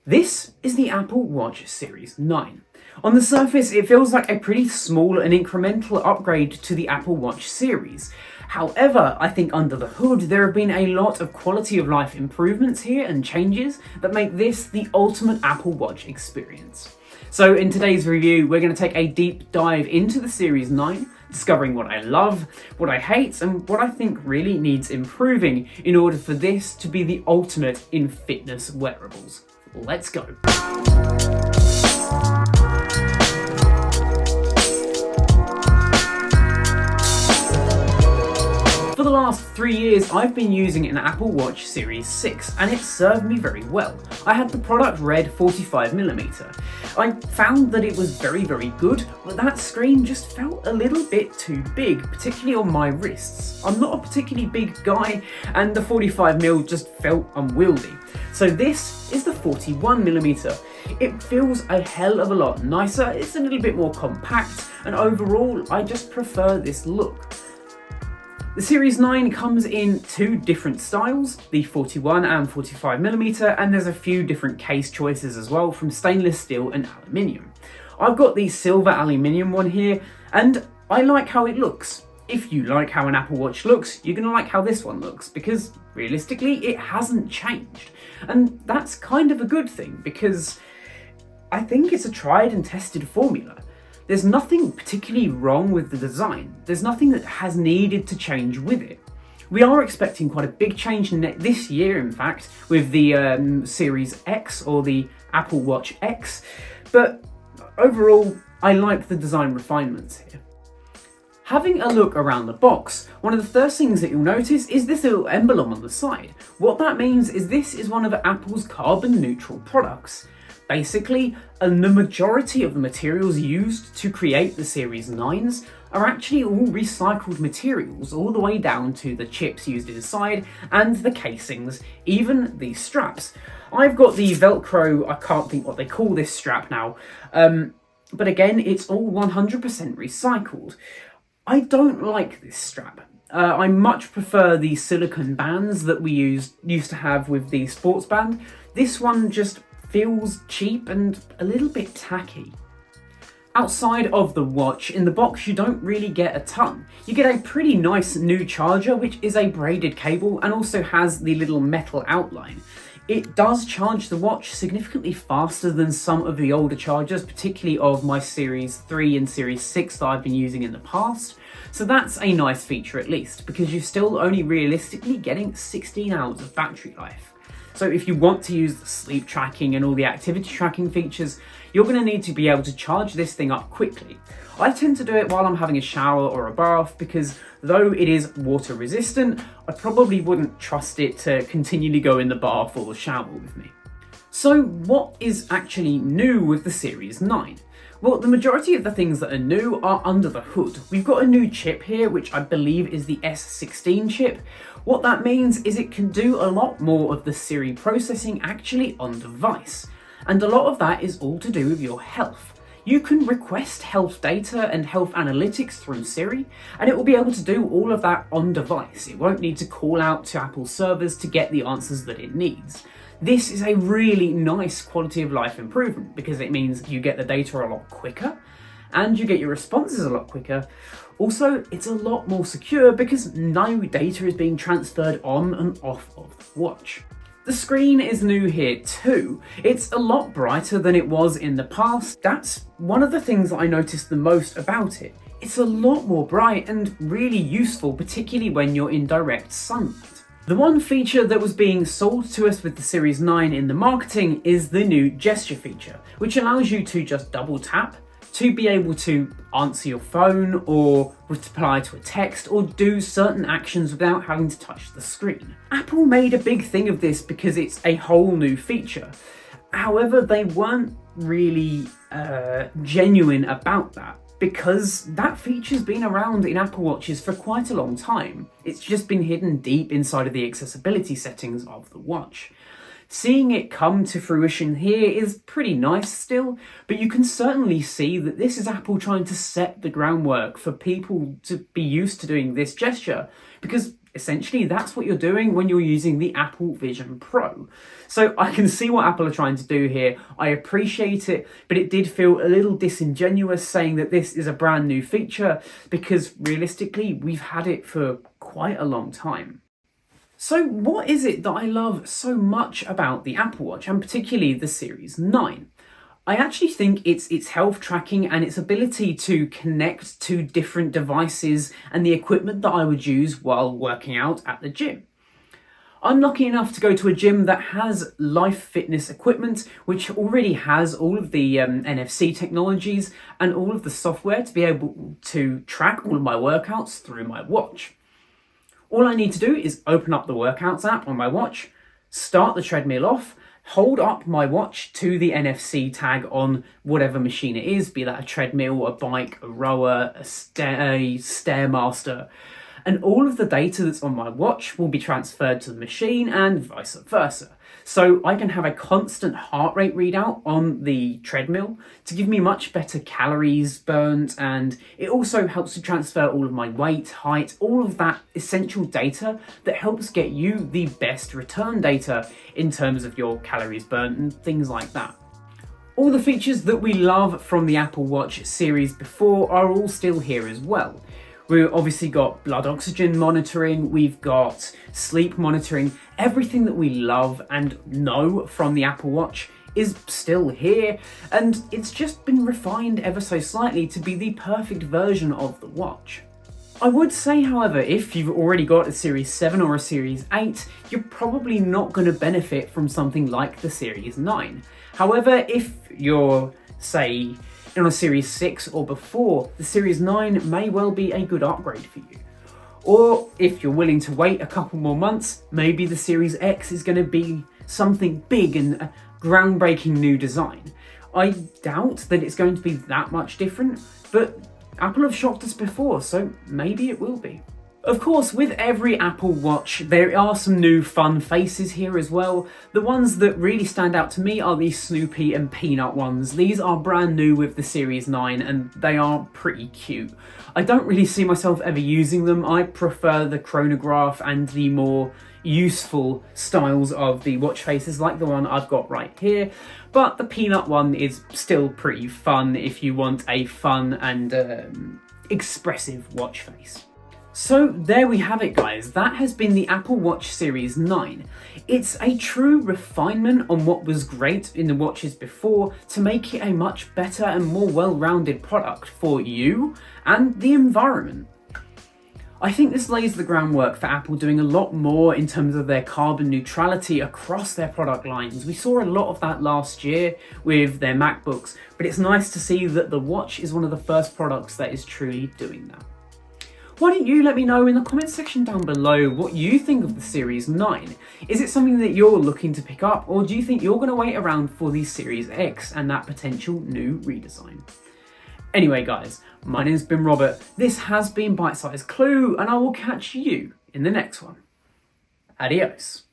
This is the Apple Watch Series 9. On the surface, it feels like a pretty small and incremental upgrade to the Apple Watch series. However, I think under the hood, there have been a lot of quality of life improvements here and changes that make this the ultimate Apple Watch experience. So in today's review, we're going to take a deep dive into the Series 9, discovering what I love, what I hate, and what I think really needs improving in order for this to be the ultimate in fitness wearables. Let's go. For the last 3 years, I've been using an Apple Watch Series 6 and it served me very well. I had the product Red 45mm. I found that it was very good, but that screen just felt a little bit too big, particularly on my wrists. I'm not a particularly big guy and the 45mm just felt unwieldy. So this is the 41mm. It feels a hell of a lot nicer, it's a little bit more compact, and overall I just prefer this look. The Series 9 comes in two different styles, the 41 and 45mm, and there's a few different case choices as well, from stainless steel and aluminium. I've got the silver aluminium one here, and I like how it looks. If you like how an Apple Watch looks, you're going to like how this one looks, because realistically it hasn't changed. And that's kind of a good thing, because I think it's a tried and tested formula. There's nothing particularly wrong with the design. There's nothing that has needed to change with it. We are expecting quite a big change this year, in fact, with the Series X or the Apple Watch X, but overall, I like the design refinements here. Having a look around the box, one of the first things that you'll notice is this little emblem on the side. What that means is this is one of Apple's carbon neutral products. Basically, the majority of the materials used to create the Series 9s are actually all recycled materials, all the way down to the chips used inside and the casings, even these straps. I've got the Velcro, I can't think what they call this strap now, but again, it's all 100% recycled. I don't like this strap. I much prefer the silicone bands that we used to have with the sports band. This one just feels cheap and a little bit tacky. Outside of the watch, in the box you don't really get a ton. You get a pretty nice new charger, which is a braided cable and also has the little metal outline. It does charge the watch significantly faster than some of the older chargers, particularly of my Series 3 and Series 6 that I've been using in the past. So that's a nice feature at least, because you're still only realistically getting 16 hours of battery life. So if you want to use the sleep tracking and all the activity tracking features, you're going to need to be able to charge this thing up quickly. I tend to do it while I'm having a shower or a bath because though it is water resistant, I probably wouldn't trust it to continually go in the bath or the shower with me. So what is actually new with the Series 9? Well, the majority of the things that are new are under the hood. We've got a new chip here, which I believe is the S16 chip. What that means is it can do a lot more of the Siri processing actually on device. And a lot of that is all to do with your health. You can request health data and health analytics through Siri, and it will be able to do all of that on device. It won't need to call out to Apple servers to get the answers that it needs. This is a really nice quality of life improvement because it means you get the data a lot quicker and you get your responses a lot quicker. Also, it's a lot more secure because no data is being transferred on and off of the watch. The screen is new here too. It's a lot brighter than it was in the past. That's one of the things that I noticed the most about it. It's a lot more bright and really useful, particularly when you're in direct sunlight. The one feature that was being sold to us with the Series 9 in the marketing is the new gesture feature, which allows you to just double tap to be able to answer your phone or reply to a text or do certain actions without having to touch the screen. Apple made a big thing of this because it's a whole new feature. However, they weren't really genuine about that, because that feature's been around in Apple Watches for quite a long time. It's just been hidden deep inside of the accessibility settings of the watch. Seeing it come to fruition here is pretty nice still, but you can certainly see that this is Apple trying to set the groundwork for people to be used to doing this gesture, because essentially that's what you're doing when you're using the Apple Vision Pro. So I can see what Apple are trying to do here. I appreciate it, but it did feel a little disingenuous saying that this is a brand new feature, because realistically, we've had it for quite a long time. So what is it that I love so much about the Apple Watch, and particularly the Series 9? I actually think it's its health tracking and its ability to connect to different devices and the equipment that I would use while working out at the gym. I'm lucky enough to go to a gym that has Life Fitness equipment, which already has all of the NFC technologies and all of the software to be able to track all of my workouts through my watch. All I need to do is open up the workouts app on my watch, start the treadmill off, hold up my watch to the NFC tag on whatever machine it is, be that a treadmill, a bike, a rower, a Stairmaster, and all of the data that's on my watch will be transferred to the machine and vice versa. So I can have a constant heart rate readout on the treadmill to give me much better calories burnt, and it also helps to transfer all of my weight, height, all of that essential data that helps get you the best return data in terms of your calories burnt and things like that. All the features that we love from the Apple Watch series before are all still here as well. We've obviously got blood oxygen monitoring, we've got sleep monitoring, everything that we love and know from the Apple Watch is still here, and it's just been refined ever so slightly to be the perfect version of the watch. I would say, however, if you've already got a Series 7 or a Series 8, you're probably not going to benefit from something like the Series 9. However, if you're, say, on a Series 6 or before, the Series 9 may well be a good upgrade for you. Or if you're willing to wait a couple more months, maybe the Series X is going to be something big and a groundbreaking new design. I doubt that it's going to be that much different, but Apple have shocked us before, so maybe it will be. Of course, with every Apple Watch, there are some new fun faces here as well. The ones that really stand out to me are the Snoopy and Peanut ones. These are brand new with the Series 9 and they are pretty cute. I don't really see myself ever using them. I prefer the chronograph and the more useful styles of the watch faces like the one I've got right here. But the Peanut one is still pretty fun if you want a fun and expressive watch face. So there we have it, guys. That has been the Apple Watch Series 9. It's a true refinement on what was great in the watches before to make it a much better and more well-rounded product for you and the environment. I think this lays the groundwork for Apple doing a lot more in terms of their carbon neutrality across their product lines. We saw a lot of that last year with their MacBooks, but it's nice to see that the watch is one of the first products that is truly doing that. Why don't you let me know in the comments section down below what you think of the Series 9? Is it something that you're looking to pick up, or do you think you're going to wait around for the Series X and that potential new redesign? Anyway guys, my name's been Robert, this has been Bite Size Clue, and I will catch you in the next one. Adios.